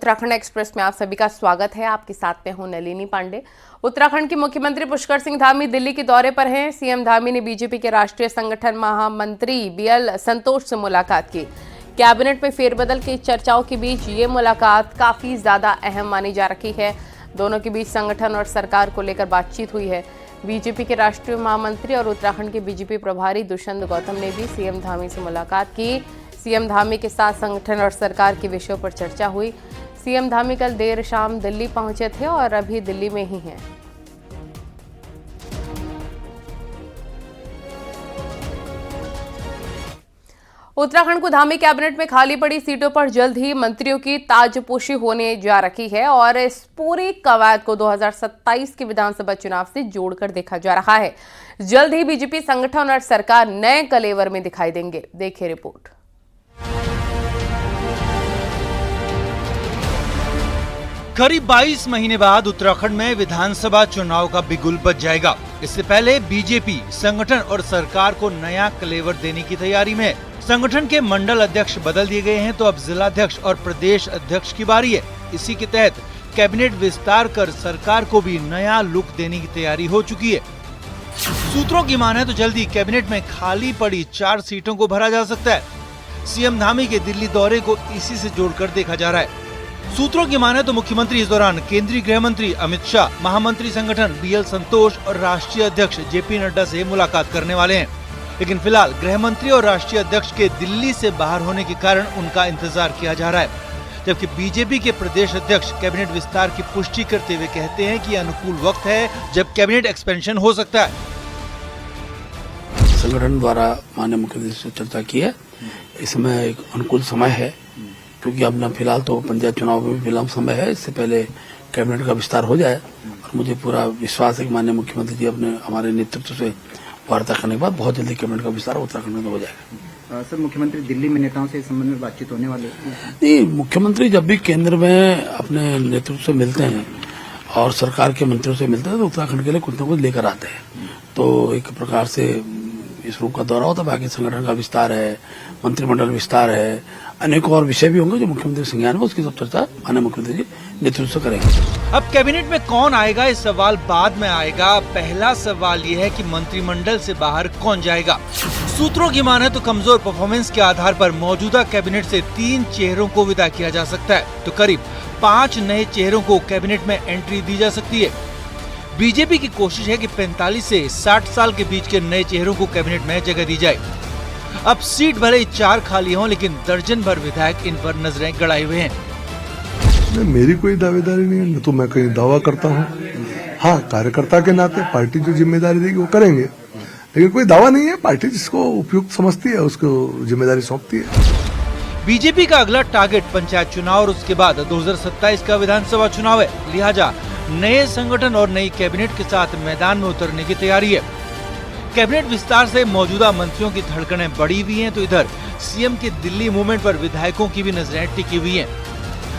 Uttarakhand express में आप सभी का स्वागत है। आपके साथ में हूं नलिनी पांडे। उत्तराखंड के मुख्यमंत्री पुष्कर सिंह धामी दिल्ली के दौरे पर हैं। सीएम धामी ने बीजेपी के राष्ट्रीय संगठन महामंत्री बीएल संतोष से मुलाकात की। कैबिनेट में फेरबदल की चर्चाओं के बीच ये मुलाकात काफी ज्यादा अहम मानी जा रही है। दोनों के बीच संगठन और सरकार को लेकर बातचीत हुई है। बीजेपी के राष्ट्रीय महामंत्री और उत्तराखंड के बीजेपी प्रभारी दुष्यंत गौतम ने भी सीएम धामी से मुलाकात की। सीएम धामी के साथ संगठन और सरकार के विषयों पर चर्चा हुई। सीएम धामी कल देर शाम दिल्ली पहुंचे थे और अभी दिल्ली में ही हैं। उत्तराखंड को धामी कैबिनेट में खाली पड़ी सीटों पर जल्द ही मंत्रियों की ताजपोशी होने जा रही है और इस पूरी कवायद को 2027 के विधानसभा चुनाव से जोड़कर देखा जा रहा है। जल्द ही बीजेपी संगठन और सरकार नए कलेवर में दिखाई देंगे। देखिए रिपोर्ट। करीब 22 महीने बाद उत्तराखंड में विधानसभा चुनाव का बिगुल बज जाएगा। इससे पहले बीजेपी संगठन और सरकार को नया कलेवर देने की तैयारी में है। संगठन के मंडल अध्यक्ष बदल दिए गए हैं तो अब जिलाध्यक्ष और प्रदेश अध्यक्ष की बारी है। इसी के तहत कैबिनेट विस्तार कर सरकार को भी नया लुक देने की तैयारी हो चुकी है। सूत्रों की माने तो जल्दी कैबिनेट में खाली पड़ी 4 सीटों को भरा जा सकता है। सीएम धामी के दिल्ली दौरे को इसी से जोड़कर देखा जा रहा है। सूत्रों की माने तो मुख्यमंत्री इस दौरान केंद्रीय गृह मंत्री अमित शाह, महामंत्री संगठन बीएल संतोष और राष्ट्रीय अध्यक्ष जेपी नड्डा से मुलाकात करने वाले हैं। लेकिन फिलहाल गृह मंत्री और राष्ट्रीय अध्यक्ष के दिल्ली से बाहर होने के कारण उनका इंतजार किया जा रहा है। जबकि बीजेपी के प्रदेश अध्यक्ष कैबिनेट विस्तार की पुष्टि करते हुए कहते हैं कि अनुकूल वक्त है जब कैबिनेट एक्सपेंशन हो सकता है। संगठन द्वारा माननीय मुख्यमंत्री से चर्चा की है। इस समय एक अनुकूल समय है क्योंकि अब न फिलहाल तो पंचायत चुनाव में विलंब समय है। इससे पहले कैबिनेट का विस्तार हो जाए और मुझे पूरा विश्वास है कि माननीय मुख्यमंत्री जी अपने हमारे नेतृत्व से वार्ता करने के बाद बहुत जल्दी कैबिनेट का विस्तार उत्तराखंड में हो जाएगा। सर, मुख्यमंत्री दिल्ली में नेताओं से इस संबंध में बातचीत होने वाली है? नहीं, मुख्यमंत्री जब भी केंद्र में अपने नेतृत्व से मिलते हैं और सरकार के मंत्रियों से मिलते हैं तो उत्तराखंड के लिए कुछ न कुछ लेकर आते हैं। तो एक प्रकार से इस रूप का दौरा होता है। बाकी संगठन का विस्तार है, मंत्रिमंडल विस्तार है, अनेक और विषय भी होंगे जो मुख्यमंत्री संज्ञान में, उसकी सब चर्चा माननीय मुख्यमंत्री जी नेतृत्व से करेंगे। अब कैबिनेट में कौन आएगा इस सवाल बाद में आएगा। पहला सवाल ये है कि मंत्रिमंडल से बाहर कौन जाएगा। सूत्रों की माने तो कमजोर परफॉर्मेंस के आधार पर मौजूदा कैबिनेट से 3 चेहरों को विदा किया जा सकता है तो करीब 5 नए चेहरों को कैबिनेट में एंट्री दी जा सकती है। बीजेपी की कोशिश है कि 45 से 60 साल के बीच के नए चेहरों को कैबिनेट में जगह दी जाए। अब सीट भले ही 4 खाली हों लेकिन दर्जन भर विधायक इन पर नजरें गड़ाए हुए हैं। मेरी कोई दावेदारी नहीं है, न तो मैं कहीं दावा करता हूँ। हाँ, कार्यकर्ता के नाते पार्टी जो जिम्मेदारी देगी वो करेंगे, लेकिन कोई दावा नहीं है। पार्टी जिसको उपयुक्त समझती है उसको जिम्मेदारी सौंपती है। बीजेपी का अगला टारगेट पंचायत चुनाव और उसके बाद 2027 का विधानसभा चुनाव है। लिहाजा नए संगठन और नई कैबिनेट के साथ मैदान में उतरने की तैयारी है। कैबिनेट विस्तार से मौजूदा मंत्रियों की धड़कनें बढ़ी हुई हैं तो इधर सीएम के दिल्ली मूवमेंट पर विधायकों की भी नजरें टिकी हुई हैं।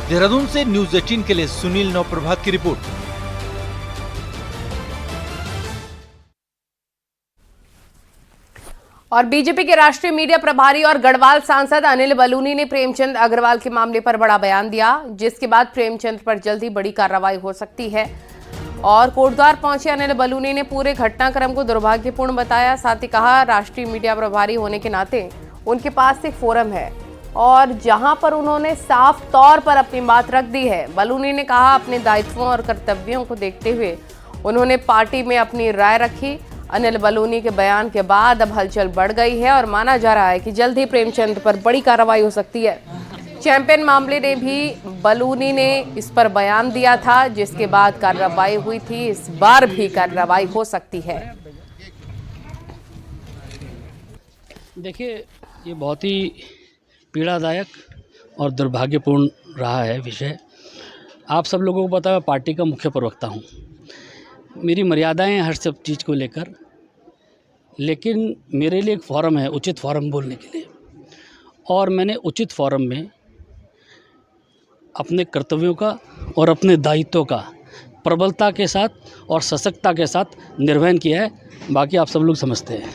देहरादून से न्यूज़ 18 के लिए सुनील नौप्रभात की रिपोर्ट। और बीजेपी के राष्ट्रीय मीडिया प्रभारी और गढ़वाल सांसद अनिल बलूनी ने प्रेमचंद अग्रवाल के मामले पर बड़ा बयान दिया, जिसके बाद प्रेमचंद पर जल्द ही बड़ी कार्रवाई हो सकती है। और कोटद्वार पहुंचे अनिल बलूनी ने पूरे घटनाक्रम को दुर्भाग्यपूर्ण बताया। साथ ही कहा, राष्ट्रीय मीडिया प्रभारी होने के नाते उनके पास एक फोरम है और जहां पर उन्होंने साफ तौर पर अपनी बात रख दी है। बलूनी ने कहा, अपने दायित्वों और कर्तव्यों को देखते हुए उन्होंने पार्टी में अपनी राय रखी। अनिल बलूनी के बयान के बाद अब हलचल बढ़ गई है और माना जा रहा है कि जल्द ही प्रेमचंद पर बड़ी कार्रवाई हो सकती है। चैंपियन मामले ने भी बलूनी ने इस पर बयान दिया था, जिसके बाद कार्रवाई हुई थी। इस बार भी कार्रवाई हो सकती है। देखिए, ये बहुत ही पीड़ादायक और दुर्भाग्यपूर्ण रहा है विषय। आप सब लोगों को पता है, पार्टी का मुख्य प्रवक्ता हूँ। मेरी मर्यादाएं हर सब चीज़ को लेकर, लेकिन मेरे लिए एक फोरम है, उचित फोरम बोलने के लिए, और मैंने उचित फोरम में अपने कर्तव्यों का और अपने दायित्वों का प्रबलता के साथ और सशक्तता के साथ निर्वहन किया है। बाकी आप सब लोग समझते हैं।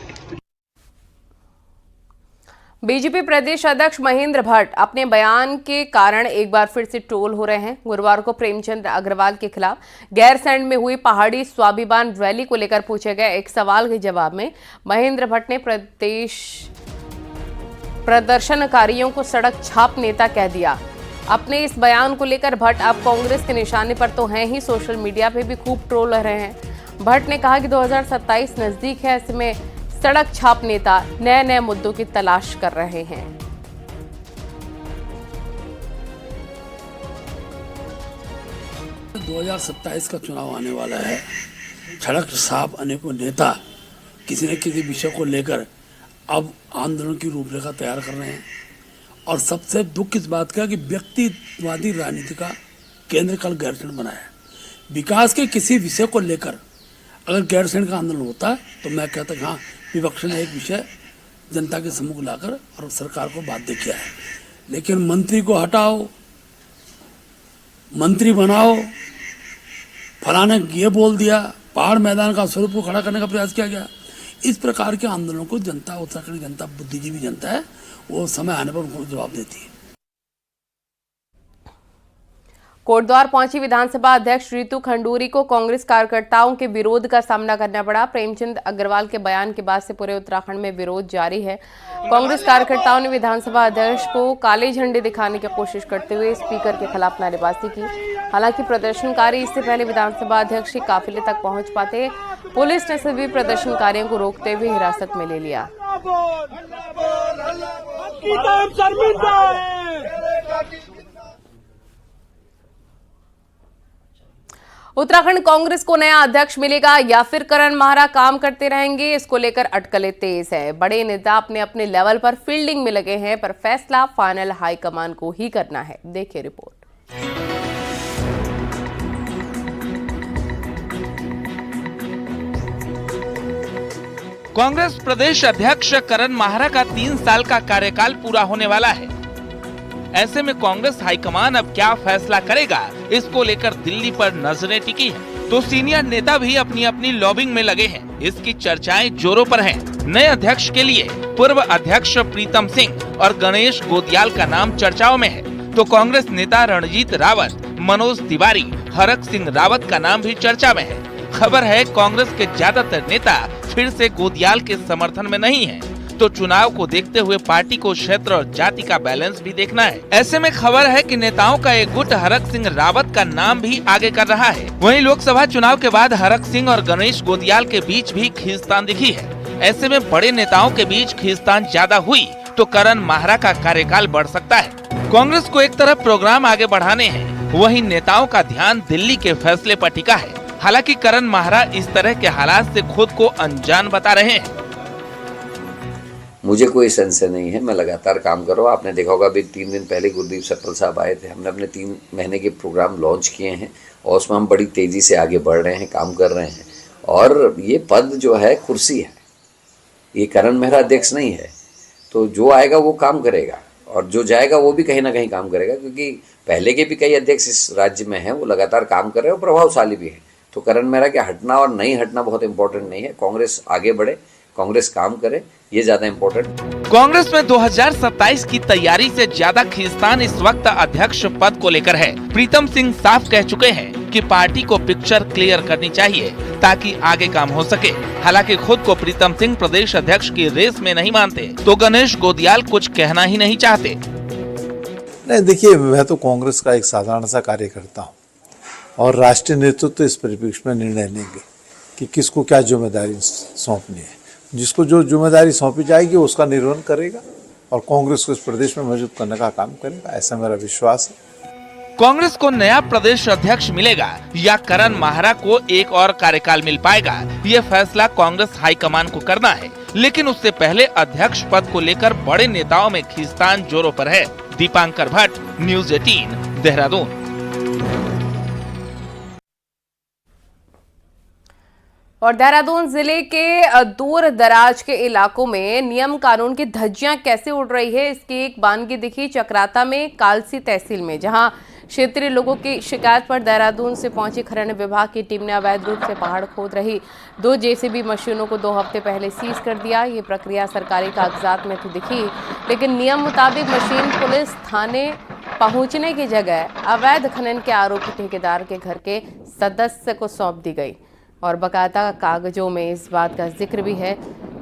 बीजेपी प्रदेश अध्यक्ष महेंद्र भट्ट अपने बयान के कारण एक बार फिर से ट्रोल हो रहे हैं। गुरुवार को प्रेमचंद अग्रवाल के खिलाफ गैरसैंण में हुई पहाड़ी स्वाभिमान रैली को लेकर पूछे गए एक सवाल के जवाब में महेंद्र भट्ट ने प्रदेश प्रदर्शनकारियों को सड़क छाप नेता कह दिया। अपने इस बयान को लेकर भट्ट अब कांग्रेस के निशाने पर तो हैं ही, सोशल मीडिया पे भी खूब ट्रोल हो रहे हैं। भट्ट ने कहा कि 2027 नजदीक है, ऐसे में सड़क छाप नेता नए नए मुद्दों की तलाश कर रहे हैं। तो 2027 का चुनाव आने वाला है। सड़क छाप अनेकों नेता किसी न किसी विषय को लेकर अब आंदोलन की रूपरेखा तैयार कर रहे हैं। और सबसे दुख इस बात का कि व्यक्तिवादी राजनीति का केंद्र कल गैरसैंण बनाया। विकास के किसी विषय को लेकर अगर गैरसैंण का आंदोलन होता है तो मैं कहता कि हाँ, विपक्ष ने एक विषय जनता के सम्मुख लाकर और सरकार को बाध्य किया है। लेकिन मंत्री को हटाओ, मंत्री बनाओ, फलाने ये बोल दिया, पहाड़ मैदान का स्वरूप को खड़ा करने का प्रयास किया गया। इस प्रकार के आंदोलनों को जनता, उत्तराखंड जनता बुद्धिजीवी जनता है, वो समय आने पर उनको जवाब देती है। कोटद्वार पहुंची विधानसभा अध्यक्ष रितु खंडूरी को कांग्रेस कार्यकर्ताओं के विरोध का सामना करना पड़ा। प्रेमचंद अग्रवाल के बयान के बाद से पूरे उत्तराखंड में विरोध जारी है। कांग्रेस कार्यकर्ताओं ने विधानसभा अध्यक्ष को काले झंडे दिखाने की कोशिश करते हुए स्पीकर के खिलाफ नारेबाजी की। हालांकि प्रदर्शनकारी इससे पहले विधानसभा अध्यक्ष के काफिले तक पहुंच पाते, पुलिस ने सभी प्रदर्शनकारियों को रोकते हुए हिरासत में ले लिया। उत्तराखंड कांग्रेस को नया अध्यक्ष मिलेगा या फिर करण माहरा काम करते रहेंगे, इसको लेकर अटकलें तेज है। बड़े नेता अपने अपने लेवल पर फील्डिंग में लगे हैं, पर फैसला फाइनल हाईकमान को ही करना है। देखिए रिपोर्ट। कांग्रेस प्रदेश अध्यक्ष करण माहरा का 3 साल का कार्यकाल पूरा होने वाला है। ऐसे में कांग्रेस हाईकमान अब क्या फैसला करेगा, इसको लेकर दिल्ली पर नजरें टिकी है। तो सीनियर नेता भी अपनी अपनी लॉबिंग में लगे हैं। इसकी चर्चाएं जोरों पर हैं। नए अध्यक्ष के लिए पूर्व अध्यक्ष प्रीतम सिंह और गणेश गोदियाल का नाम चर्चाओं में है। तो कांग्रेस नेता रणजीत रावत, मनोज तिवारी, हरक सिंह रावत का नाम भी चर्चा में है। खबर है कांग्रेस के ज्यादातर नेता फिर से गोदियाल के समर्थन में नहीं है। तो चुनाव को देखते हुए पार्टी को क्षेत्र और जाति का बैलेंस भी देखना है। ऐसे में खबर है कि नेताओं का एक गुट हरक सिंह रावत का नाम भी आगे कर रहा है। वहीं लोकसभा चुनाव के बाद हरक सिंह और गणेश गोदियाल के बीच भी खींचतान दिखी है। ऐसे में बड़े नेताओं के बीच खींचतान ज्यादा हुई तो करण माहरा का कार्यकाल बढ़ सकता है। कांग्रेस को एक तरफ प्रोग्राम आगे बढ़ाने हैं, वहीं नेताओं का ध्यान दिल्ली के फैसले पर टिका है। हालांकि करण माहरा इस तरह के हालात से खुद को अनजान बता रहे हैं। मुझे कोई संशय नहीं है, मैं लगातार काम कर रहा हूँ। आपने देखा होगा अभी 3 दिन पहले गुरदीप सप्पल साहब आए थे। हमने अपने 3 महीने के प्रोग्राम लॉन्च किए हैं और उसमें हम बड़ी तेजी से आगे बढ़ रहे हैं, काम कर रहे हैं। और ये पद जो है कुर्सी है, ये करण मेहरा अध्यक्ष नहीं है। तो जो आएगा वो काम करेगा और जो जाएगा वो भी कहीं ना कहीं काम करेगा, क्योंकि पहले के भी कई अध्यक्ष इस राज्य में हैं, वो लगातार काम कर रहे हैं और प्रभावशाली भी है। तो करण मेहरा के हटना और नहीं हटना बहुत इंपॉर्टेंट नहीं है। कांग्रेस आगे बढ़े, कांग्रेस काम करे, ये ज्यादा इम्पोर्टेंट। कांग्रेस में 2027 की तैयारी से ज्यादा खींचतान इस वक्त अध्यक्ष पद को लेकर है। प्रीतम सिंह साफ कह चुके हैं कि पार्टी को पिक्चर क्लियर करनी चाहिए ताकि आगे काम हो सके। हालांकि खुद को प्रीतम सिंह प्रदेश अध्यक्ष की रेस में नहीं मानते, तो गणेश गोदियाल कुछ कहना ही नहीं चाहते। नहीं, देखिए, मैं तो कांग्रेस का एक साधारण सा कार्यकर्ता हूँ और राष्ट्रीय नेतृत्व इस परिप्रेक्ष्य में निर्णय लेंगे कि किसको क्या जिम्मेदारी सौंपनी है। जिसको जो जिम्मेदारी सौंपी जाएगी उसका निर्वहन करेगा और कांग्रेस को इस प्रदेश में मजबूत करने का काम करेगा, ऐसा मेरा विश्वास है। कांग्रेस को नया प्रदेश अध्यक्ष मिलेगा या करण माहरा को एक और कार्यकाल मिल पाएगा, ये फैसला कांग्रेस हाईकमान को करना है। लेकिन उससे पहले अध्यक्ष पद को लेकर बड़े नेताओं में खींचतान जोरों पर है। दीपांकर भट्ट, न्यूज़ 18, देहरादून। और देहरादून जिले के दूर दराज के इलाकों में नियम कानून की धज्जियां कैसे उड़ रही है, इसकी एक बानगी दिखी चक्राता में कालसी तहसील में, जहां क्षेत्रीय लोगों की शिकायत पर देहरादून से पहुंची खनन विभाग की टीम ने अवैध रूप से पहाड़ खोद रही 2 जेसीबी मशीनों को 2 हफ्ते पहले सीज कर दिया। ये प्रक्रिया सरकारी कागजात में तो दिखी, लेकिन नियम मुताबिक मशीन पुलिस थाने पहुंचने की जगह अवैध खनन के आरोपी ठेकेदार के घर के सदस्य को सौंप दी गई और बाकायदा कागजों में इस बात का जिक्र भी है।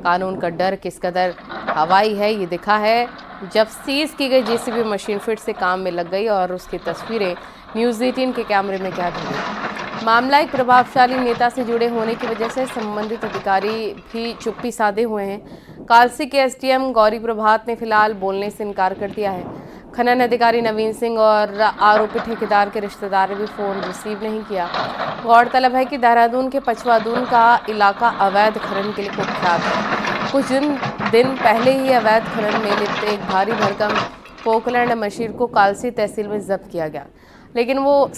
कानून का डर किस कदर हवाई है ये दिखा है जब सीज की गई जेसीबी मशीन फिर से काम में लग गई और उसकी तस्वीरें न्यूज़ 18 के कैमरे में कैद हो गई। मामला एक प्रभावशाली नेता से जुड़े होने की वजह से संबंधित अधिकारी भी चुप्पी साधे हुए हैं। कालसी के एसडीएम गौरी प्रभात ने फिलहाल बोलने से इनकार कर दिया है। खनन अधिकारी नवीन सिंह और आरोपी ठेकेदार के रिश्तेदार ने भी फोन रिसीव नहीं किया। गौरतलब है कि देहरादून के पचवादून का इलाका अवैध खनन के लिए कुख्यात है। कुछ दिन पहले ही अवैध खनन में लिप्त एक भारी भरकम पोकलैंड मशीन को कालसी तहसील में जब्त किया गया, लेकिन वो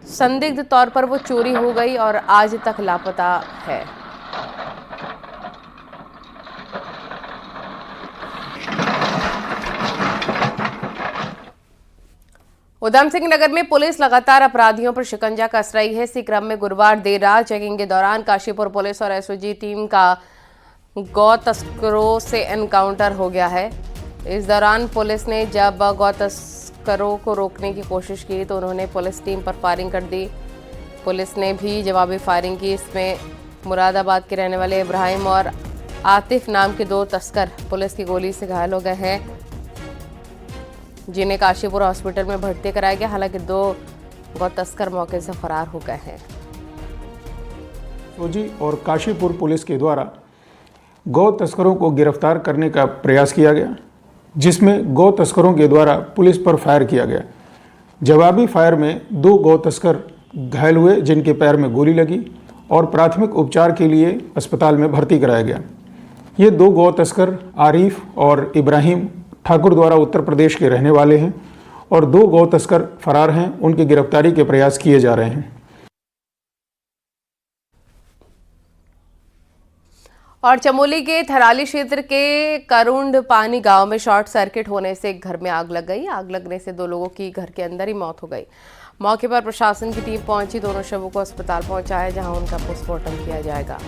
संदिग्ध तौर पर वो चोरी हो गई और आज तक लापता है। उधम सिंह नगर में पुलिस लगातार अपराधियों पर शिकंजा कस रही है। इसी क्रम में गुरुवार देर रात चेकिंग के दौरान काशीपुर पुलिस और एसओजी टीम का गौ तस्करों से एनकाउंटर हो गया है। इस दौरान पुलिस ने जब गौ तस्करों को रोकने की कोशिश की तो उन्होंने पुलिस टीम पर फायरिंग कर दी। पुलिस ने भी जवाबी फायरिंग की। इसमें मुरादाबाद के रहने वाले इब्राहिम और आतिफ नाम के 2 तस्कर पुलिस की गोली से घायल हो गए हैं, जिन्हें काशीपुर हॉस्पिटल में भर्ती कराया गया। हालांकि 2 गौ तस्कर मौके से फरार हो गए हैं। एसओजी और काशीपुर पुलिस के द्वारा गौ तस्करों को गिरफ्तार करने का प्रयास किया गया, जिसमें गौ तस्करों के द्वारा पुलिस पर फायर किया गया। जवाबी फायर में 2 गौ तस्कर घायल हुए, जिनके पैर में गोली लगी और प्राथमिक उपचार के लिए अस्पताल में भर्ती कराया गया। ये 2 गौ तस्कर आरिफ और इब्राहिम ठाकुर द्वारा उत्तर प्रदेश के रहने वाले हैं और 2 गौ तस्कर फरार हैं। उनकी गिरफ्तारी के प्रयास किए जा रहे हैं। और चमोली के थराली क्षेत्र के करुंड पानी गांव में शॉर्ट सर्किट होने से एक घर में आग लग गई। आग लगने से 2 लोगों की घर के अंदर ही मौत हो गई। मौके पर प्रशासन की टीम पहुंची। दोनों शवों को अस्पताल पहुंचाया, जहां उनका पोस्टमार्टम किया जाएगा।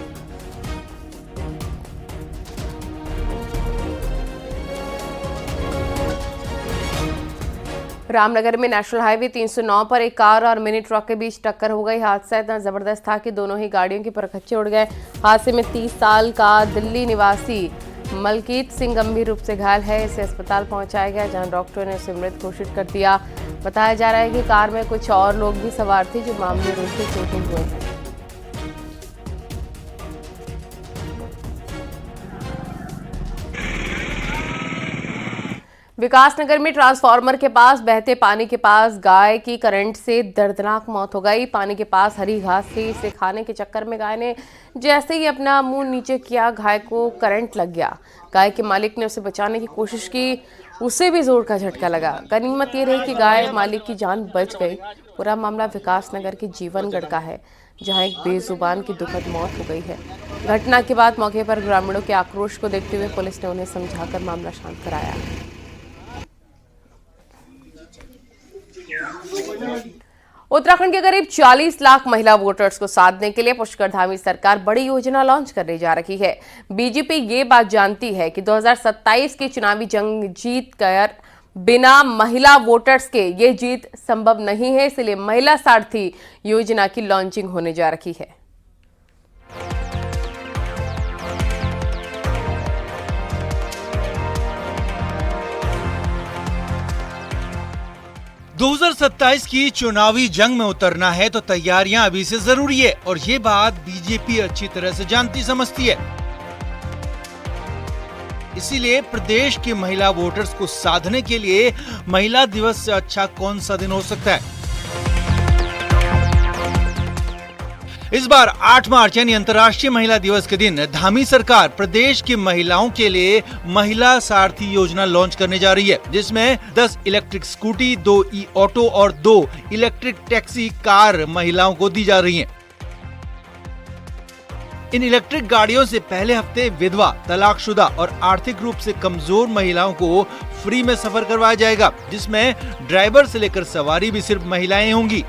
रामनगर में नेशनल हाईवे 309 पर एक कार और मिनी ट्रक के बीच टक्कर हो गई। हादसा इतना जबरदस्त था कि दोनों ही गाड़ियों के परखच्चे उड़ गए। हादसे में 30 साल का दिल्ली निवासी मलकीत सिंह गंभीर रूप से घायल है। इसे अस्पताल पहुंचाया गया, जहां डॉक्टरों ने उसे मृत घोषित कर दिया। बताया जा रहा है कि कार में कुछ और लोग भी सवार थे, जो मामूली रूप से चोटिल हुए हैं। विकासनगर में ट्रांसफार्मर के पास बहते पानी के पास गाय की करंट से दर्दनाक मौत हो गई। पानी के पास हरी घास थी, इसे खाने के चक्कर में गाय ने जैसे ही अपना मुंह नीचे किया, गाय को करंट लग गया। गाय के मालिक ने उसे बचाने की कोशिश की, उसे भी जोर का झटका लगा। गनीमत ये रही कि गाय मालिक की जान बच गई। पूरा मामला विकासनगर के जीवनगढ़ का है, जहां एक बेजुबान की दुखद मौत हो गई है। घटना के बाद मौके पर ग्रामीणों के आक्रोश को देखते हुए पुलिस ने उन्हें समझाकर मामला शांत कराया। उत्तराखंड के करीब 40 लाख महिला वोटर्स को साधने के लिए पुष्कर धामी सरकार बड़ी योजना लॉन्च करने जा रही है। बीजेपी ये बात जानती है कि 2027 की चुनावी जंग जीत कर बिना महिला वोटर्स के ये जीत संभव नहीं है, इसलिए महिला सारथी योजना की लॉन्चिंग होने जा रही है। 2027 की चुनावी जंग में उतरना है तो तैयारियां अभी से जरूरी है और ये बात बीजेपी अच्छी तरह से जानती समझती है। इसीलिए प्रदेश की महिला वोटर्स को साधने के लिए महिला दिवस से अच्छा कौन सा दिन हो सकता है। इस बार 8 मार्च यानी अंतर्राष्ट्रीय महिला दिवस के दिन धामी सरकार प्रदेश की महिलाओं के लिए महिला सारथी योजना लॉन्च करने जा रही है, जिसमें 10 इलेक्ट्रिक स्कूटी, 2 ई ऑटो और 2 इलेक्ट्रिक टैक्सी कार महिलाओं को दी जा रही हैं। इन इलेक्ट्रिक गाड़ियों से पहले हफ्ते विधवा, तलाकशुदा और आर्थिक रूप से कमजोर महिलाओं को फ्री में सफर करवाया जाएगा, जिसमें ड्राइवर से लेकर सवारी भी सिर्फ महिलाएं होंगी।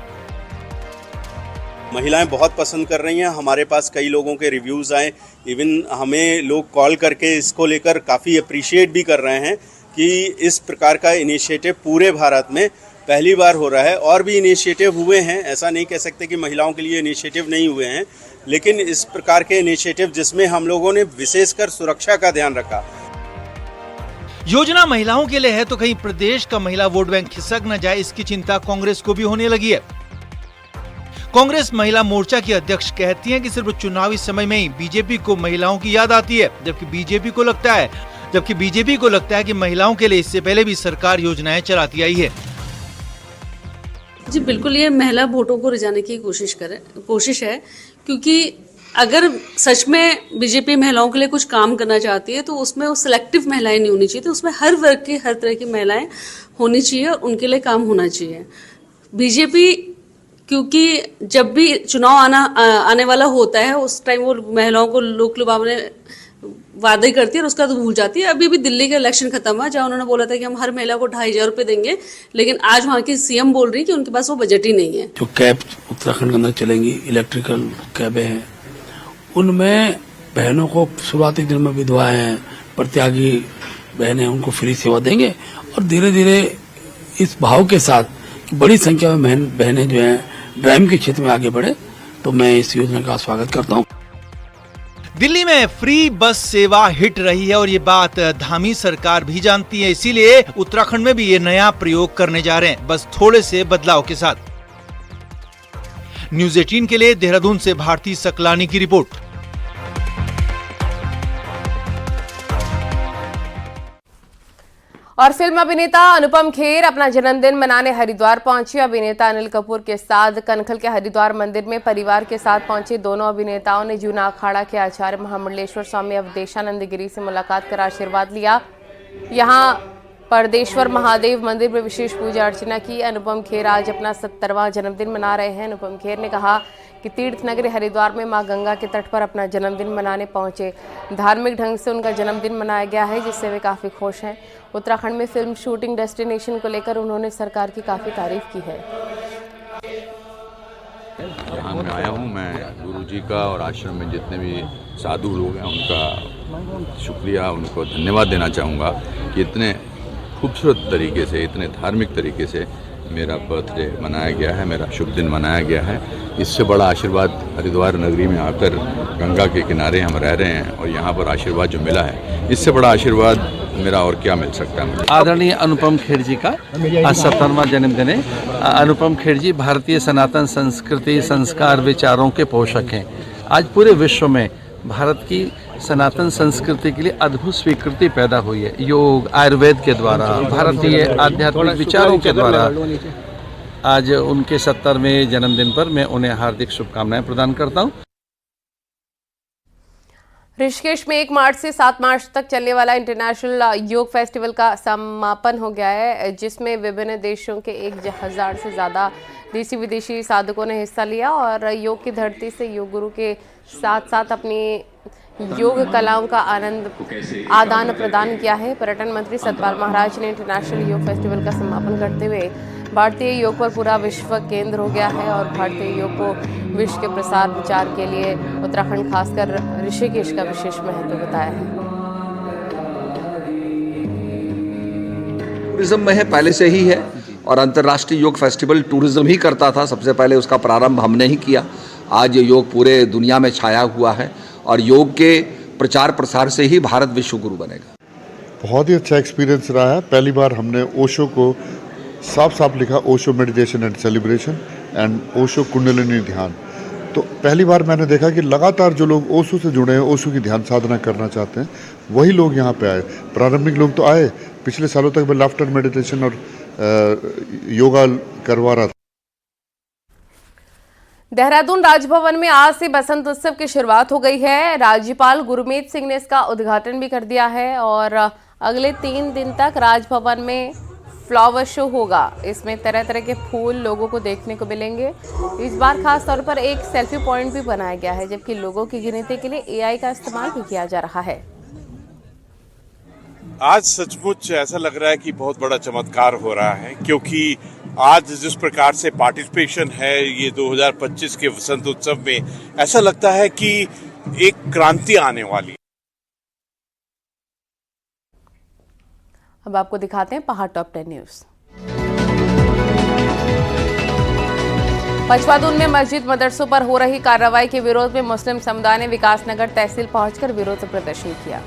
महिलाएं बहुत पसंद कर रही हैं। हमारे पास कई लोगों के रिव्यूज़ आए, इवन हमें लोग कॉल करके इसको लेकर काफ़ी अप्रिशिएट भी कर रहे हैं कि इस प्रकार का इनिशिएटिव पूरे भारत में पहली बार हो रहा है। और भी इनिशिएटिव हुए हैं, ऐसा नहीं कह सकते कि महिलाओं के लिए इनिशिएटिव नहीं हुए हैं, लेकिन इस प्रकार के इनिशिएटिव जिसमें हम लोगों ने विशेषकर सुरक्षा का ध्यान रखा। योजना महिलाओं के लिए है तो कहीं प्रदेश का महिला वोट बैंक खिसक न जाए, इसकी चिंता कांग्रेस को भी होने लगी है। कांग्रेस महिला मोर्चा की अध्यक्ष कहती हैं कि सिर्फ चुनावी समय में ही बीजेपी को महिलाओं की याद आती है, जबकि बीजेपी को लगता है कि महिलाओं के लिए इससे पहले भी सरकार योजनाएं चलाती आई है। जी बिल्कुल, ये महिला वोटों को रिझाने की कोशिश है, क्योंकि अगर सच में बीजेपी महिलाओं के लिए कुछ काम करना चाहती है तो उसमें वो सिलेक्टिव महिलाएं नहीं होनी चाहिए, तो उसमें हर वर्ग की, हर तरह की महिलाएं होनी चाहिए और उनके लिए काम होना चाहिए। बीजेपी क्योंकि जब भी चुनाव आने वाला होता है उस टाइम वो महिलाओं को लोक लुभावने वादे करती है और उसका तो भूल जाती है। अभी भी दिल्ली का इलेक्शन खत्म हुआ, जहाँ उन्होंने बोला था कि हम हर महिला को 2,500 रुपए देंगे, लेकिन आज वहाँ की सीएम बोल रही है कि उनके पास वो बजट ही नहीं है। जो कैब उत्तराखंड के अंदर चलेंगी, इलेक्ट्रिकल कैबें हैं, उनमें बहनों को शुरुआती दिन में विधवाएं हैं, परित्यागी बहनें, उनको फ्री सेवा देंगे और धीरे धीरे इस भाव के साथ बड़ी संख्या में बहनें जो हैं ड्राइविंग के क्षेत्र में आगे बढ़े, तो मैं इस योजना का स्वागत करता हूँ। दिल्ली में फ्री बस सेवा हिट रही है और ये बात धामी सरकार भी जानती है, इसीलिए उत्तराखंड में भी ये नया प्रयोग करने जा रहे हैं, बस थोड़े से बदलाव के साथ। न्यूज़ 18 के लिए देहरादून से भारती सकलानी की रिपोर्ट। और फिल्म अभिनेता अनुपम खेर अपना जन्मदिन मनाने हरिद्वार पहुंचे। अभिनेता अनिल कपूर के साथ कनखल के हरिद्वार मंदिर में परिवार के साथ पहुंचे दोनों अभिनेताओं ने जूना अखाड़ा के आचार्य महामंडलेश्वर स्वामी अवधेशानंद गिरी से मुलाकात कर आशीर्वाद लिया। यहां परदेश्वर महादेव मंदिर में विशेष पूजा अर्चना की। अनुपम खेर आज अपना 70वां जन्मदिन मना रहे हैं। अनुपम खेर ने कहा कि तीर्थ नगरी हरिद्वार में मां गंगा के तट पर अपना जन्मदिन मनाने पहुंचे। धार्मिक ढंग से उनका जन्मदिन मनाया गया है, जिससे वे काफ़ी खुश हैं। उत्तराखंड में फिल्म शूटिंग डेस्टिनेशन को लेकर उन्होंने सरकार की काफ़ी तारीफ की है। यहाँ मैं आया हूँ, मैं गुरु जी का और आश्रम में जितने भी साधु लोग हैं उनका शुक्रिया, उनको धन्यवाद देना चाहूँगा कि इतने खूबसूरत तरीके से, इतने धार्मिक तरीके से मेरा बर्थडे मनाया गया है, मेरा शुभ दिन मनाया गया है। इससे बड़ा आशीर्वाद हरिद्वार नगरी में आकर गंगा के किनारे हम रह रहे हैं और यहाँ पर आशीर्वाद जो मिला है, इससे बड़ा आशीर्वाद मेरा और क्या मिल सकता है। आदरणीय अनुपम खेर जी का आज 70वां जन्मदिन है। अनुपम खेर जी भारतीय सनातन संस्कृति, संस्कार, विचारों के पोषक हैं। आज पूरे विश्व में भारत की सनातन संस्कृति के लिए अद्भुत स्वीकृति पैदा हुई है। योग, आयुर्वेद के द्वारा, भारतीय आध्यात्मिक विचारों के द्वारा आज उनके 70वें जन्मदिन पर मैं उन्हें हार्दिक शुभकामनाएं प्रदान करता हूं। ऋषिकेश में 1 मार्च से 7 मार्च तक चलने वाला इंटरनेशनल योग फेस्टिवल का समापन हो गया है, जिसमें विभिन्न देशों के 1000 से ज़्यादा देशी विदेशी साधकों ने हिस्सा लिया और योग की धरती से योग गुरु के साथ साथ अपनी योग कलाओं का आदान प्रदान किया है। पर्यटन मंत्री सतपाल महाराज ने इंटरनेशनल योग फेस्टिवल का समापन करते हुए भारतीय योग पर पूरा विश्व केंद्र हो गया है और भारतीय योग को विश्व के प्रसार प्रचार के लिए उत्तराखंड खासकर ऋषिकेश का विशेष महत्व बताया है। टूरिज्म में है, पहले से ही है और अंतर्राष्ट्रीय योग फेस्टिवल टूरिज्म ही करता था। सबसे पहले उसका प्रारंभ हमने ही किया। आज ये योग पूरे दुनिया में छाया हुआ है और योग के प्रचार प्रसार से ही भारत विश्व गुरु बनेगा। बहुत ही अच्छा एक्सपीरियंस रहा है। पहली बार हमने ओशो को साफ साफ लिखा, Osho meditation and celebration and Osho kundalini ध्यान। तो पहली बार मैंने देखा कि लगातार जो लोग ओशो से जुड़े हैं, ओशो की ध्यान साधना करना चाहते हैं, वही लोग यहाँ पे आए। प्रारंभिक लोग तो आए, पिछले सालों तक मैं लाफ्टर मेडिटेशन और योगा करवा रहा था। देहरादून राजभवन में आज से बसंत उत्सव की शुरुआत हो गई है। राज्यपाल गुरमीत सिंह ने इसका उद्घाटन भी कर दिया है और अगले 3 दिन तक राजभवन में फ्लावर शो होगा। इसमें तरह तरह के फूल लोगों को देखने को मिलेंगे। इस बार खास तौर पर एक सेल्फी पॉइंट भी बनाया गया है, जबकि लोगों की गिनती के लिए एआई का इस्तेमाल भी किया जा रहा है। आज सचमुच ऐसा लग रहा है कि बहुत बड़ा चमत्कार हो रहा है, क्योंकि आज जिस प्रकार से पार्टिसिपेशन है ये 2025 के वसंत उत्सव में, ऐसा लगता है कि एक क्रांति आने वाली है। अब आपको दिखाते हैं पहाड़ टॉप 10 न्यूज। पचवादून में मस्जिद मदरसों पर हो रही कार्रवाई के विरोध में मुस्लिम समुदाय ने विकासनगर तहसील पहुंचकर विरोध प्रदर्शन किया।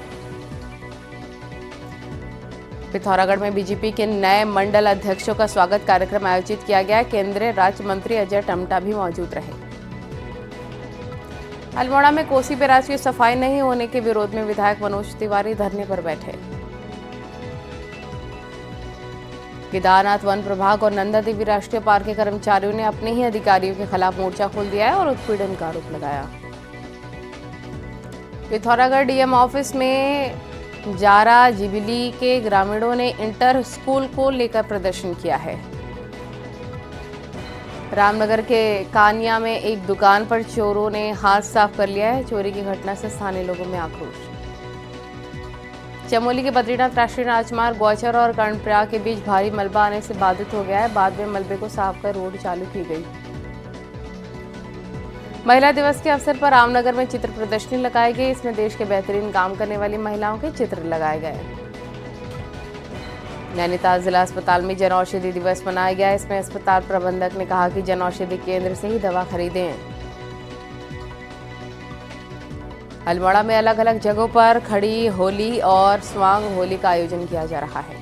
पिथौरागढ़ में बीजेपी के नए मंडल अध्यक्षों का स्वागत कार्यक्रम आयोजित किया गया। केंद्रीय राज्य मंत्री अजय टमटा भी मौजूद रहे। अल्मोड़ा में कोसी बैराज की सफाई नहीं होने के विरोध में विधायक मनोज तिवारी धरने पर बैठे। केदारनाथ वन प्रभाग और नंदा देवी राष्ट्रीय पार्क के कर्मचारियों ने अपने ही अधिकारियों के खिलाफ मोर्चा खोल दिया है और उत्पीड़न का आरोप लगाया। पिथौरागढ़ डीएम ऑफिस में जारा जिबिली के ग्रामीणों ने इंटर स्कूल को लेकर प्रदर्शन किया है। रामनगर के कानिया में एक दुकान पर चोरों ने हाथ साफ कर लिया है। चोरी की घटना से स्थानीय लोगों में आक्रोश। चमोली के बद्रीनाथ राष्ट्रीय राजमार्ग गौचर और कर्णप्रयाग के बीच भारी मलबा आने से बाधित हो गया है। बाद में मलबे को साफ कर रोड चालू की गई। महिला दिवस के अवसर पर रामनगर में चित्र प्रदर्शनी लगाई गई। इसमें देश के बेहतरीन काम करने वाली महिलाओं के चित्र लगाए गए। नैनीताल जिला अस्पताल में जन औषधि दिवस मनाया गया। इसमें अस्पताल प्रबंधक ने कहा कि जन औषधि केंद्र से ही दवा खरीदें। अल्मोड़ा में अलग अलग जगहों पर खड़ी होली और स्वांग होली का आयोजन किया जा रहा है।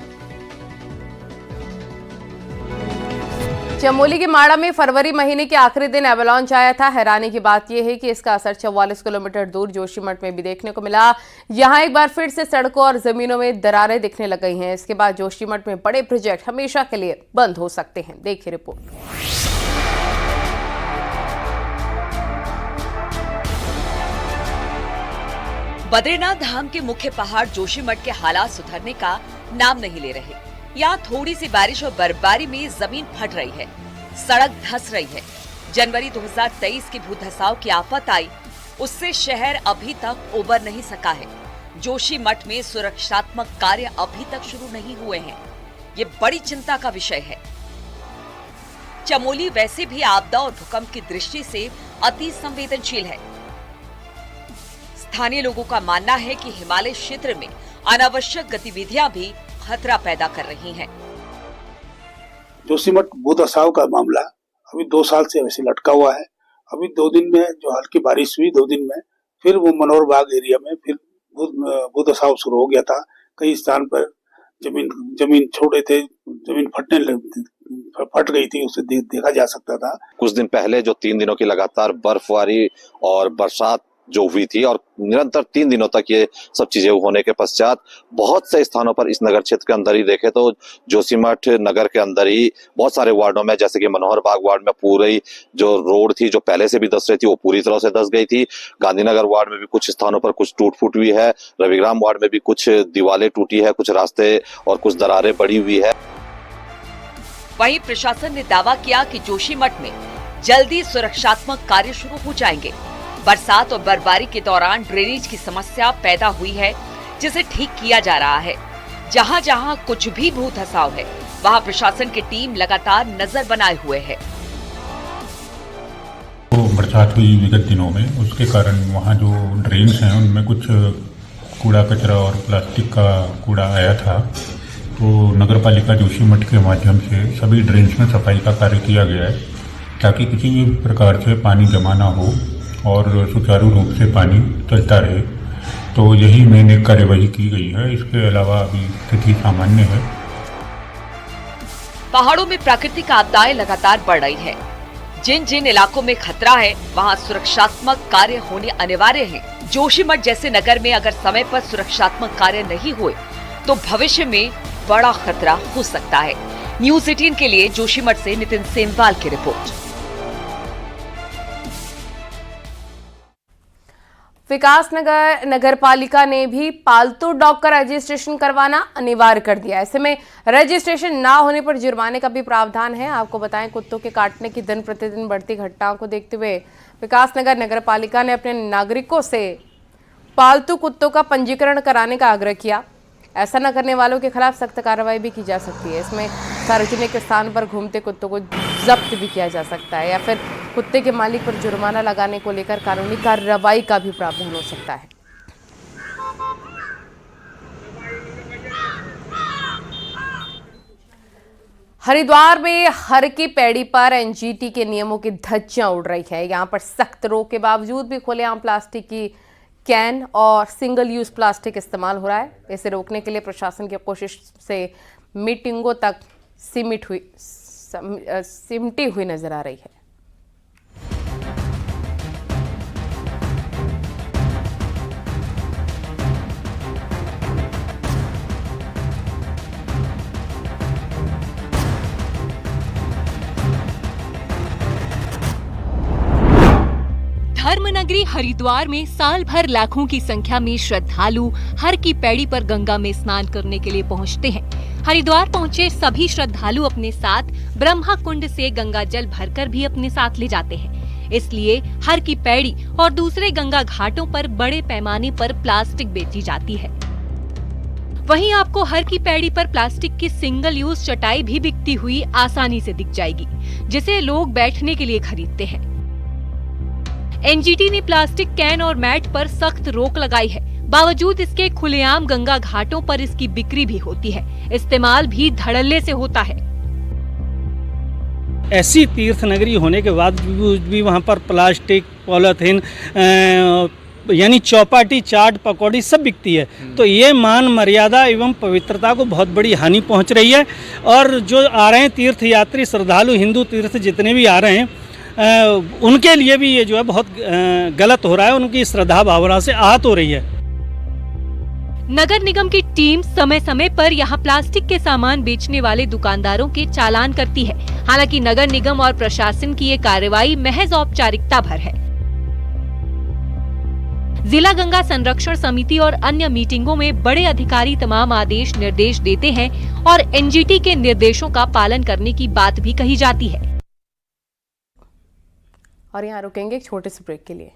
चमोली के माड़ा में फरवरी महीने के आखिरी दिन एवलांच आया था। हैरानी की बात यह है कि इसका असर 44 किलोमीटर दूर जोशीमठ में भी देखने को मिला। यहां एक बार फिर से सड़कों और जमीनों में दरारें दिखने लग गई हैं। इसके बाद जोशीमठ में बड़े प्रोजेक्ट हमेशा के लिए बंद हो सकते हैं। देखिए रिपोर्ट। बद्रीनाथ धाम के मुख्य पहाड़ जोशीमठ के हालात सुधरने का नाम नहीं ले रहे। यहाँ थोड़ी सी बारिश और बर्फबारी में जमीन फट रही है, सड़क धंस रही है। जनवरी 2023 की भूधसाव की आफत आई, उससे शहर अभी तक उबर नहीं सका है। जोशीमठ में सुरक्षात्मक कार्य अभी तक शुरू नहीं हुए हैं। ये बड़ी चिंता का विषय है। चमोली वैसे भी आपदा और भूकंप की दृष्टि से अति संवेदनशील है। स्थानीय लोगों का मानना है कि हिमालय क्षेत्र में अनावश्यक गतिविधियां भी खतरा पैदा कर रही हैं। जोशीमठ भूधसाव का मामला अभी 2 साल से वैसे लटका हुआ है। अभी 2 दिन में जो हल्की बारिश हुई, 2 दिन में फिर वो मनोहर बाग एरिया में फिर भूधसाव शुरू हो गया था। कई स्थान पर जमीन छोड़े थे, जमीन फट गई थी, उसे देखा जा सकता था। कुछ दिन पहले जो 3 दिनों की लगातार बर्फबारी और बरसात जो हुई थी और निरंतर 3 दिनों तक ये सब चीजें होने के पश्चात बहुत से स्थानों पर इस नगर क्षेत्र के अंदर ही देखे तो जोशीमठ नगर के अंदर ही बहुत सारे वार्डों में, जैसे कि मनोहर बाग वार्ड में पूरी जो रोड थी जो पहले से भी धस रही थी वो पूरी तरह से धस गई थी। गांधीनगर वार्ड में भी कुछ स्थानों पर कुछ टूट फूट हुई है। रविग्राम वार्ड में भी कुछ दीवारें टूटी है, कुछ रास्ते और कुछ दरारें पड़ी हुई है। वहीं प्रशासन ने दावा किया कि जोशीमठ में जल्दी सुरक्षात्मक कार्य शुरू हो जाएंगे। बरसात और बर्फबारी के दौरान ड्रेनेज की समस्या पैदा हुई है, जिसे ठीक किया जा रहा है। जहां जहां कुछ भी भूधसाव है, वहां प्रशासन की टीम लगातार नजर बनाए हुए है। तो बरसात हुई विगत दिनों में, उसके कारण वहां जो ड्रेन्स हैं उनमें कुछ कूड़ा कचरा और प्लास्टिक का कूड़ा आया था। तो नगर पालिका जोशीमठ के माध्यम से सभी ड्रेन्स में सफाई का कार्य किया गया है, ताकि किसी भी प्रकार से पानी जमा ना हो और सुचारू रूप से पानी चलता रहे। तो यही मेन एक कार्यवाही की गई है। इसके अलावा अभी स्थिति सामान्य है। पहाड़ों में प्राकृतिक आपदाएं लगातार बढ़ रही है। जिन जिन इलाकों में खतरा है वहां सुरक्षात्मक कार्य होने अनिवार्य है। जोशीमठ जैसे नगर में अगर समय पर सुरक्षात्मक कार्य नहीं हुए तो भविष्य में बड़ा खतरा हो सकता है। न्यूज़ 18 के लिए जोशीमठ से नितिन सेमवाल की रिपोर्ट। विकासनगर नगरपालिका ने भी पालतू डॉग का रजिस्ट्रेशन करवाना अनिवार्य कर दिया। ऐसे में रजिस्ट्रेशन ना होने पर जुर्माने का भी प्रावधान है। आपको बताएं, कुत्तों के काटने की दिन प्रतिदिन बढ़ती घटनाओं को देखते हुए विकासनगर नगरपालिका ने अपने नागरिकों से पालतू कुत्तों का पंजीकरण कराने का आग्रह किया। ऐसा न करने वालों के खिलाफ सख्त कार्रवाई भी की जा सकती है। इसमें सार्वजनिक स्थान पर घूमते कुत्तों को जब्त भी किया जा सकता है या फिर कुत्ते के मालिक पर जुर्माना लगाने को लेकर कानूनी कार्रवाई का भी प्रावधान हो सकता है। हरिद्वार में हर की पैड़ी पर एनजीटी के नियमों की धज्जियां उड़ रही है। यहां पर सख्त रोक के बावजूद भी खुलेआम प्लास्टिक की कैन और सिंगल यूज प्लास्टिक इस्तेमाल हो रहा है। इसे रोकने के लिए प्रशासन की कोशिश से मीटिंगों तक सिमटी हुई नजर आ रही है। धर्मनगरी हरिद्वार में साल भर लाखों की संख्या में श्रद्धालु हर की पैड़ी पर गंगा में स्नान करने के लिए पहुंचते हैं। हरिद्वार पहुंचे सभी श्रद्धालु अपने साथ ब्रह्मा कुंड से गंगा जल भरकर भी अपने साथ ले जाते हैं। इसलिए हर की पैड़ी और दूसरे गंगा घाटों पर बड़े पैमाने पर प्लास्टिक बेची जाती है। वहीं आपको हर की पैड़ी पर प्लास्टिक की सिंगल यूज चटाई भी बिकती हुई आसानी से दिख जाएगी, जिसे लोग बैठने के लिए खरीदते हैं। एनजीटी ने प्लास्टिक कैन और मैट पर सख्त रोक लगाई है। बावजूद इसके खुलेआम गंगा घाटों पर इसकी बिक्री भी होती है। इस्तेमाल भी धड़ल्ले से होता है। ऐसी तीर्थ नगरी होने के बाद भी वहाँ पर प्लास्टिक, पॉलीथीन यानी चौपाटी, चाट, पकौड़ी सब बिकती है। तो ये मान मर्यादा एवं पवित्रता को बहुत बड़ी हानि पहुँच रही है। और जो आ रहे हैं तीर्थ यात्री, श्रद्धालु, हिंदू तीर्थ जितने भी आ रहे हैं, उनके लिए भी ये जो है बहुत गलत हो रहा है। उनकी श्रद्धा भावना से आहत हो रही है। नगर निगम की टीम समय समय पर यहाँ प्लास्टिक के सामान बेचने वाले दुकानदारों के चालान करती है। हालांकि नगर निगम और प्रशासन की ये कार्रवाई महज औपचारिकता भर है। जिला गंगा संरक्षण समिति और अन्य मीटिंगों में बड़े अधिकारी तमाम आदेश निर्देश देते हैं और एनजीटी के निर्देशों का पालन करने की बात भी कही जाती है। और यहाँ रुकेंगे एक छोटे से ब्रेक के लिए।